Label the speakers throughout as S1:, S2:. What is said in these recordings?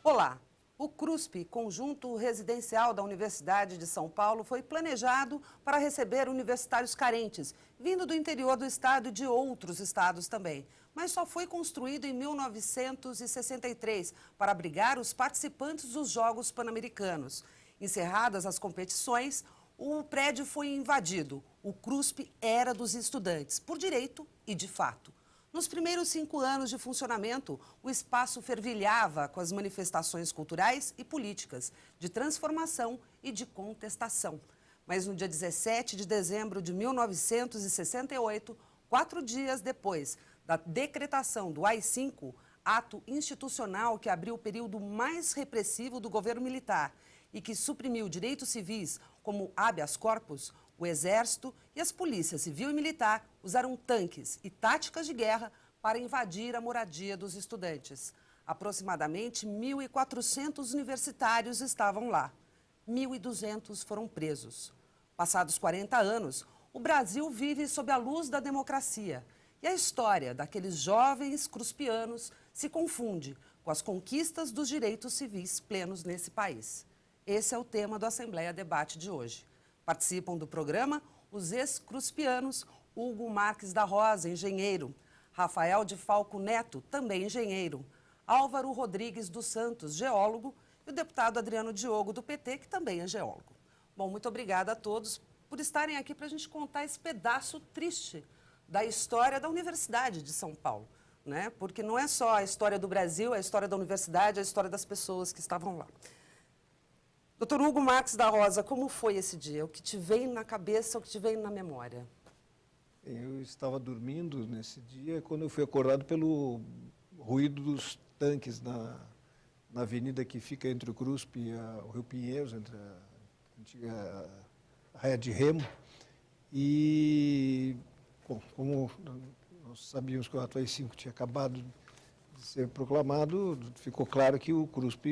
S1: Olá! O CRUSP, Conjunto Residencial da Universidade de São Paulo, foi planejado para receber universitários carentes, vindo do interior do estado e de outros estados também. Mas só foi construído em 1963 para abrigar os participantes dos Jogos Pan-Americanos. Encerradas as competições, o prédio foi invadido. O CRUSP era dos estudantes, por direito e de fato. Nos primeiros 5 anos de funcionamento, o espaço fervilhava com as manifestações culturais e políticas, de transformação e de contestação. Mas no dia 17 de dezembro de 1968, 4 dias depois da decretação do AI-5, ato institucional que abriu o período mais repressivo do governo militar e que suprimiu direitos civis como habeas corpus, o Exército e as polícias civil e militar usaram tanques e táticas de guerra para invadir a moradia dos estudantes. Aproximadamente 1.400 universitários estavam lá. 1.200 foram presos. Passados 40 anos, o Brasil vive sob a luz da democracia. E a história daqueles jovens cruspianos se confunde com as conquistas dos direitos civis plenos nesse país. Esse é o tema do Assembleia Debate de hoje. Participam do programa os ex-cruspianos Hugo Marques da Rosa, engenheiro, Rafael de Falco Neto, também engenheiro, Álvaro Rodrigues dos Santos, geólogo, e o deputado Adriano Diogo, do PT, que também é geólogo. Bom, muito obrigada a todos por estarem aqui para a gente contar esse pedaço triste da história da Universidade de São Paulo, né? Porque não é só a história do Brasil, é a história da universidade, é a história das pessoas que estavam lá. Doutor Hugo Marques da Rosa, como foi esse dia? O que te veio na cabeça, o que te veio na memória?
S2: Eu estava dormindo nesse dia quando eu fui acordado pelo ruído dos tanques na avenida que fica entre o CRUSP e o Rio Pinheiros, entre a antiga Raia de Remo. E, bom, como nós sabíamos que o ato AI-5 tinha acabado de ser proclamado, ficou claro que o CRUSP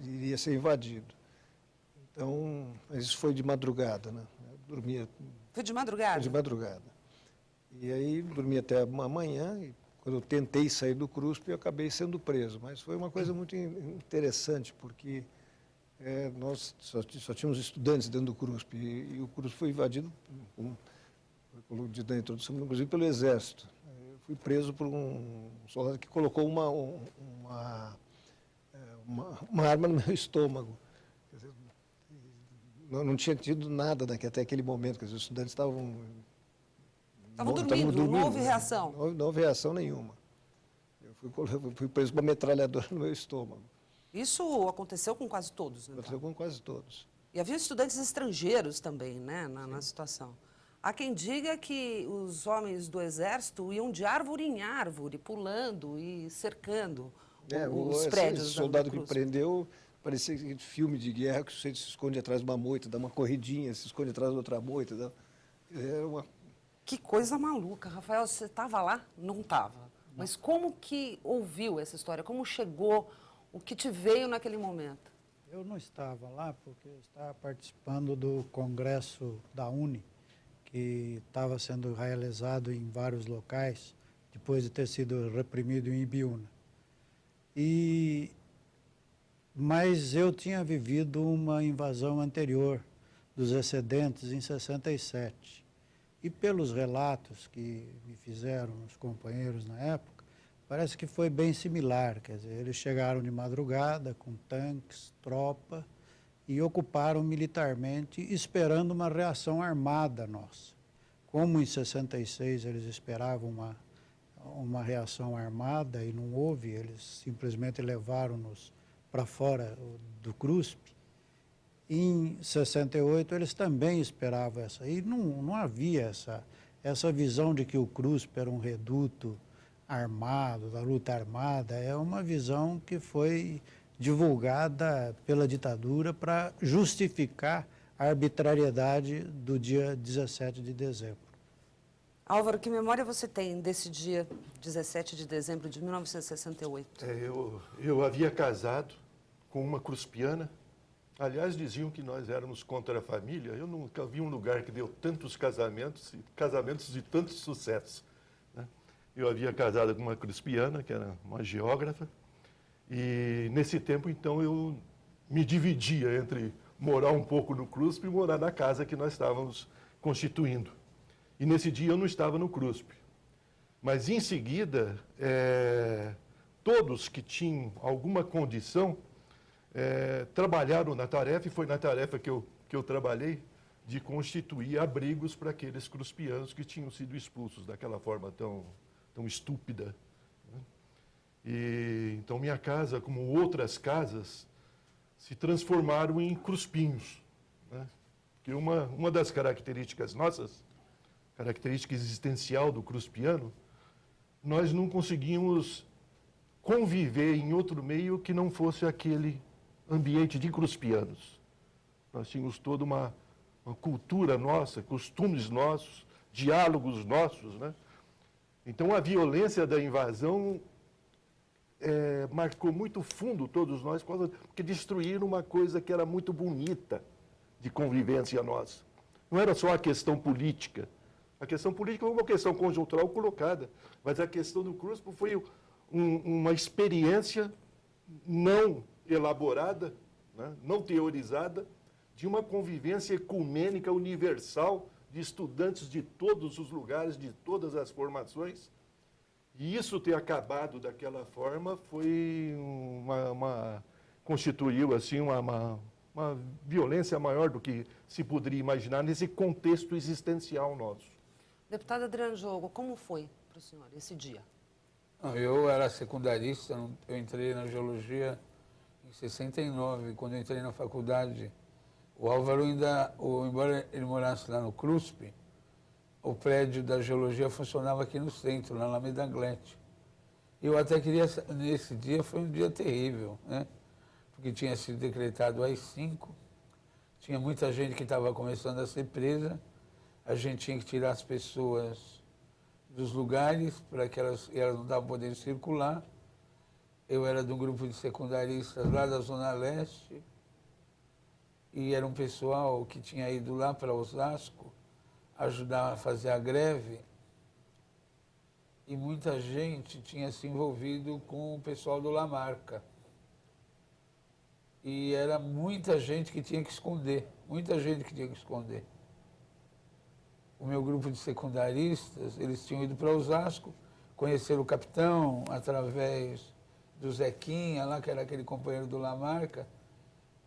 S2: iria ser invadido. Então, mas isso foi de madrugada, né? Eu dormia...
S1: Foi de madrugada?
S2: Foi de madrugada. E aí, dormi até uma manhã, e quando eu tentei sair do CRUSP, eu acabei sendo preso. Mas foi uma coisa muito interessante, porque nós só tínhamos estudantes dentro do CRUSP, e o CRUSP foi invadido, como dito na introdução, inclusive pelo Exército. Eu fui preso por um soldado que colocou uma arma no meu estômago. Quer dizer, não tinha tido nada até aquele momento, quer dizer, os estudantes estavam
S1: dormindo, não houve reação?
S2: Não houve reação nenhuma. Eu fui preso com uma metralhadora no meu estômago.
S1: Isso aconteceu com quase todos, né?
S2: Aconteceu com quase todos.
S1: E havia estudantes estrangeiros também, né, na situação. Há quem diga que os homens do Exército iam de árvore em árvore, pulando e cercando os prédios.
S2: Esse soldado que prendeu, parecia filme de guerra, que você se esconde atrás de uma moita, dá uma corridinha, se esconde atrás de outra moita.
S1: Que coisa maluca. Rafael, você estava lá? Não estava. Mas como que ouviu essa história? Como chegou? O que te veio naquele momento?
S3: Eu não estava lá porque eu estava participando do congresso da UNE, que estava sendo realizado em vários locais, depois de ter sido reprimido em Ibiúna. Mas eu tinha vivido uma invasão anterior dos excedentes em 67. E pelos relatos que me fizeram os companheiros na época, parece que foi bem similar. Quer dizer, eles chegaram de madrugada com tanques, tropa, e ocuparam militarmente, esperando uma reação armada nossa. Como em 66 eles esperavam uma reação armada e não houve, eles simplesmente levaram-nos para fora do CRUSP. Em 68 eles também esperavam essa, e não havia essa visão de que o CRUSP era um reduto armado, da luta armada. É uma visão que foi divulgada pela ditadura para justificar a arbitrariedade do dia 17 de dezembro.
S1: Álvaro, que memória você tem desse dia 17 de dezembro de 1968?
S4: Eu havia casado com uma cruspiana. Aliás, diziam que nós éramos contra a família. Eu nunca vi um lugar que deu tantos casamentos de tantos sucessos, né? Eu havia casado com uma cruspiana, que era uma geógrafa, E nesse tempo, então, eu me dividia entre morar um pouco no CRUSP e morar na casa que nós estávamos constituindo. E nesse dia eu não estava no CRUSP. Mas em seguida, todos que tinham alguma condição trabalharam na tarefa, e foi na tarefa que eu trabalhei, de constituir abrigos para aqueles cruspianos que tinham sido expulsos daquela forma tão estúpida. E, então, minha casa, como outras casas, se transformaram em cruspinhos. Né? Porque uma das características nossas, característica existencial do cruspiano, nós não conseguimos conviver em outro meio que não fosse aquele ambiente de cruspianos. Nós tínhamos toda uma cultura nossa, costumes nossos, diálogos nossos, né? Então, a violência da invasão marcou muito fundo todos nós, porque destruíram uma coisa que era muito bonita de convivência nossa. Não era só a questão política. A questão política foi uma questão conjuntural colocada, mas a questão do CRUSP foi uma experiência não elaborada, né, não teorizada, de uma convivência ecumênica universal de estudantes de todos os lugares, de todas as formações. E isso ter acabado daquela forma foi constituiu assim uma violência maior do que se poderia imaginar nesse contexto existencial nosso.
S1: Deputado Adriano Jogo, como foi para o senhor esse dia?
S5: Eu era secundarista, eu entrei na geologia em 69, quando eu entrei na faculdade. O Álvaro embora ele morasse lá no CRUSP, o prédio da geologia funcionava aqui no centro, na Alameda Anglete. Eu até queria, nesse dia foi um dia terrível, né? Porque tinha sido decretado AI-5, tinha muita gente que estava começando a ser presa, a gente tinha que tirar as pessoas dos lugares para que elas não estavam podendo circular. Eu era de um grupo de secundaristas lá da Zona Leste, e era um pessoal que tinha ido lá para Osasco ajudar a fazer a greve, e muita gente tinha se envolvido com o pessoal do Lamarca. E era muita gente que tinha que esconder, muita gente que tinha que esconder. O meu grupo de secundaristas, eles tinham ido para Osasco, conheceram o capitão através do Zequinha, lá, que era aquele companheiro do Lamarca,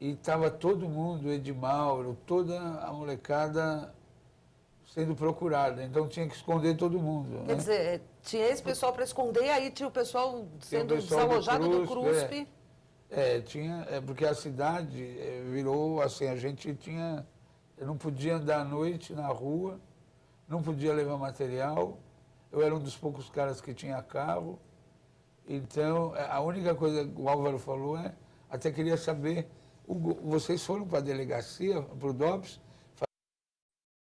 S5: e estava todo mundo, Edmauro, toda a molecada sendo procurada, então tinha que esconder todo mundo.
S1: Quer dizer, tinha esse pessoal para esconder, aí tinha o pessoal sendo desalojado do CRUSP.
S5: Porque a cidade virou assim, eu não podia andar à noite na rua, não podia levar material, eu era um dos poucos caras que tinha carro, então a única coisa que o Álvaro falou até queria saber, vocês foram para a delegacia, para o DOPS,